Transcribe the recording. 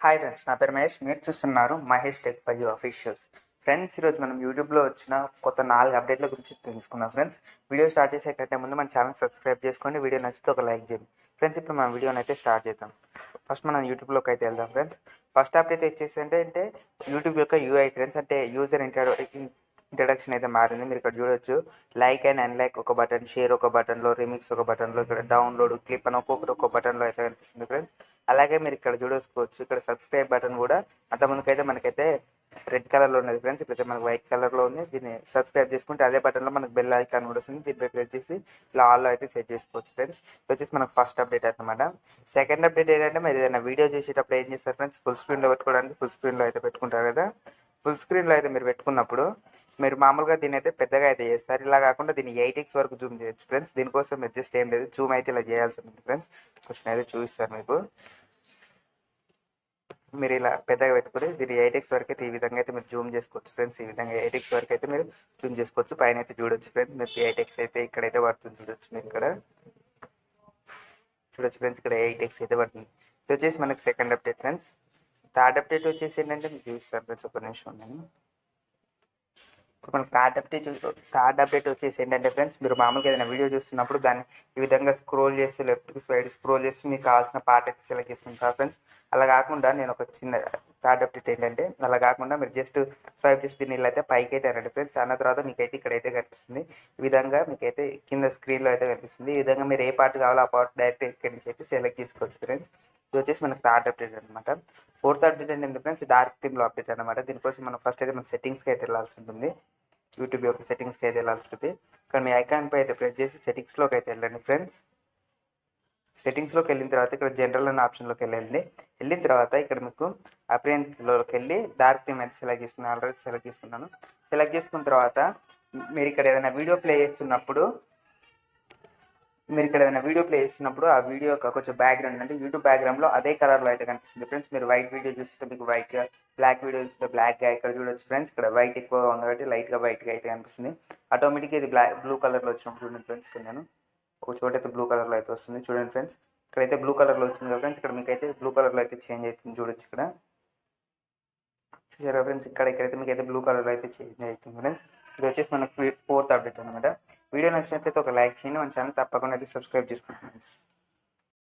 Hi friends, నా పేరు మహేష్. మీరు చూస్తున్నారు maheshtech-foryou అఫీషియల్స్. ఫ్రెండ్స్, ఈరోజు మనం యూట్యూబ్లో వచ్చిన కొత్త 4 అప్డేట్ల గురించి తెలుసుకుందాం. ఫ్రెండ్స్, వీడియో స్టార్ట్ చేసే కంటే ముందు మన ఛానల్ సబ్స్క్రైబ్ చేసుకోండి. వీడియో నచ్చితే ఒక లైక్ చేయండి. ఫ్రెండ్స్, ఇప్పుడు మనం వీడియోని అయితే స్టార్ట్ చేద్దాం. ఫస్ట్ మనం యూట్యూబ్లోకి అయితే వెళ్దాం. ఫ్రెండ్స్, ఫస్ట్ అప్డేట్ వచ్చేసి అంటే యూట్యూబ్ యొక్క యూఐ ఫ్రెండ్స్, అంటే యూజర్ ఇంట్రడక్షన్ అయితే మారింది. మీరు ఇక్కడ చూడొచ్చు, లైక్ అండ్ అన్లైక్ ఒక బటన్, షేర్ ఒక బటన్లో, రిమిక్స్ ఒక బటన్లో, ఇక్కడ డౌన్లోడ్, క్లిప్ అని ఒక్కొక్కటి ఒక బటన్లో అయితే కనిపిస్తుంది ఫ్రెండ్స్. అలాగే మీరు ఇక్కడ చూడొచ్చుకోవచ్చు, ఇక్కడ సబ్స్క్రైబ్ బటన్ కూడా అంతకుముందుకైతే మనకైతే రెడ్ కలర్లో ఉన్నది ఫ్రెండ్స్. ఇప్పుడైతే మనకు వైట్ కలర్లో ఉంది. దీన్ని సబ్స్క్రైబ్ చేసుకుంటే అదే బటన్లో మనకు బెల్ ఐకాన్ కూడా వస్తుంది. దీన్ని ప్రెస్ చేసి ఇలా ఆల్లో అయితే సెట్ చేసుకోవచ్చు ఫ్రెండ్స్. ఇది వచ్చేసి మనకు ఫస్ట్ అప్డేట్ అనమాట. సెకండ్ అప్డేట్ ఏంటంటే, మీరు ఏదైనా వీడియో చేసేటప్పుడు ఏం చేస్తారు ఫ్రెండ్స్, ఫుల్ స్క్రీన్లో పెట్టుకోవడానికి ఫుల్ స్క్రీన్లో అయితే పెట్టుకుంటారు కదా. ఫుల్ స్క్రీన్లో అయితే మీరు పెట్టుకున్నప్పుడు మీరు మామూలుగా దీని అయితే పెద్దగా అయితే చేస్తారు. ఇలా కాకుండా దీన్ని 8x వరకు జూమ్ చేయొచ్చు ఫ్రెండ్స్. దీనికోసం మీరు జస్ట్ ఏం లేదు, జూమ్ అయితే ఇలా చేయాల్సి ఉంటుంది ఫ్రెండ్స్. క్వశ్చన్ అయితే చూపిస్తారు మీకు. మీరు ఇలా పెద్దగా పెట్టుకుని దీన్ని 8x వరకు అయితే ఈ విధంగా అయితే మీరు జూమ్ చేసుకోవచ్చు ఫ్రెండ్స్. ఈ విధంగా 8x వరకు అయితే మీరు జూమ్ చేసుకోవచ్చు. పైన అయితే చూడొచ్చు ఫ్రెండ్స్, మీరు 8x అయితే ఇక్కడైతే పడుతుంది చూడొచ్చు. మీరు ఇక్కడ చూడొచ్చు ఫ్రెండ్స్, ఇక్కడ 8x అయితే పడుతుంది. ఇది వచ్చేసి మనకి second update friends. Third update వచ్చేసి ఏంటంటే మీకు చూపిస్తాను ఫ్రెండ్స్, ఒక నిమిషం నేను. ఇప్పుడు మనకి థర్డ్ అప్డేట్ వచ్చేసి ఏంటంటే ఫ్రెండ్స్, మీరు మామూలుగా ఏదైనా వీడియో చూస్తున్నప్పుడు దాన్ని ఈ విధంగా స్క్రోల్ చేసి లెఫ్ట్కి సైడ్ స్క్రోల్ చేసి మీకు కావాల్సిన పార్ట్ అయితే సెలెక్ట్ చేసుకుంటారు ఫ్రెండ్స్. అలా కాకుండా నేను ఒక చిన్న థర్డ్ అప్డేట్ ఏంటంటే, అలా కాకుండా మీరు జస్ట్ స్వైప్ చేసి దీన్ని ఇలా అయితే పైకి అయితే అనండి ఫ్రెండ్స్. అన్న తర్వాత మీకైతే ఇక్కడైతే కనిపిస్తుంది. ఈ విధంగా మీకైతే కింద స్క్రీన్లో అయితే కనిపిస్తుంది. ఈ విధంగా మీరు ఏ పార్ట్ కావాలో ఆ పార్ట్ డైరెక్ట్ ఇక్కడి నుంచి అయితే సెలెక్ట్ చేసుకోవచ్చు ఫ్రెండ్స్. ఇది వచ్చేసి మనకి థర్డ్ అప్డేట్ అనమాట. ఫోర్త్ అప్డేట్ ఏంటంటే ఫ్రెండ్స్, డార్క్ థీమ్లో అప్డేట్ అనమాట. దీనికోసం మనం ఫస్ట్ అయితే మన సెట్టింగ్స్కి అయితే వెళ్ళాల్సి ఉంటుంది. యూట్యూబ్ యొక్క సెట్టింగ్స్కి అయితే వెళ్ళాల్సి ఉంటుంది. ఇక్కడ మీ ఐకాన్పై అయితే ప్రెస్ చేసి సెట్టింగ్స్లోకి అయితే వెళ్ళండి ఫ్రెండ్స్. సెట్టింగ్స్లోకి వెళ్ళిన తర్వాత ఇక్కడ జనరల్ అనే ఆప్షన్లోకి వెళ్ళండి. వెళ్ళిన తర్వాత ఇక్కడ మీకు అప్రియన్స్లోకి వెళ్ళి డార్క్ థీమ్ అయితే సెలెక్ట్ చేసుకున్నాను. ఆల్రెడీ సెలెక్ట్ చేసుకున్నాను. సెలెక్ట్ చేసుకున్న తర్వాత మీరు ఇక్కడ ఏదైనా వీడియో ప్లే చేస్తున్నప్పుడు ఆ వీడియో యొక్క కొంచెం బ్యాక్గ్రౌండ్ అంటే యూట్యూబ్ బ్యాక్గ్రౌండ్లో అదే కలర్లో అయితే కనిపిస్తుంది ఫ్రెండ్స్. మీరు వైట్ వీడియో చూస్తే మీకు వైట్గా, బ్లాక్ వీడియో చూస్తే బ్లాక్గా ఇక్కడ చూడొచ్చు ఫ్రెండ్స్. ఇక్కడ వైట్ ఎక్కువగా ఉంది కాబట్టి లైట్గా వైట్గా అయితే కనిపిస్తుంది. ఆటోమేటిక్గా ఇది బ్లూ కలర్లో వచ్చినప్పుడు చూడండి ఫ్రెండ్స్. ఇక్కడ నేను ఒక చోట అయితే బ్లూ కలర్లో అయితే వస్తుంది చూడండి ఫ్రెండ్స్. ఇక్కడైతే బ్లూ కలర్లో వచ్చింది కదా ఫ్రెండ్స్. ఇక్కడ మీకు అయితే బ్లూ కలర్లో అయితే చేంజ్ అవుతుంది చూడొచ్చు. ఇక్కడ చూసారా ఫ్రెండ్స్, ఇక్కడైతే మీకు అయితే బ్లూ కలర్లో అయితే చేంజ్ అవుతుంది ఫ్రెండ్స్. ఇది వచ్చేసి మనకు ఫోర్త్ అప్డేట్ అనమాట. వీడియో నచ్చినట్లయితే ఒక లైక్ చేయండి. మన ఛానల్ తప్పకుండా అయితే సబ్స్క్రైబ్ చేసుకోండి ఫ్రెండ్స్.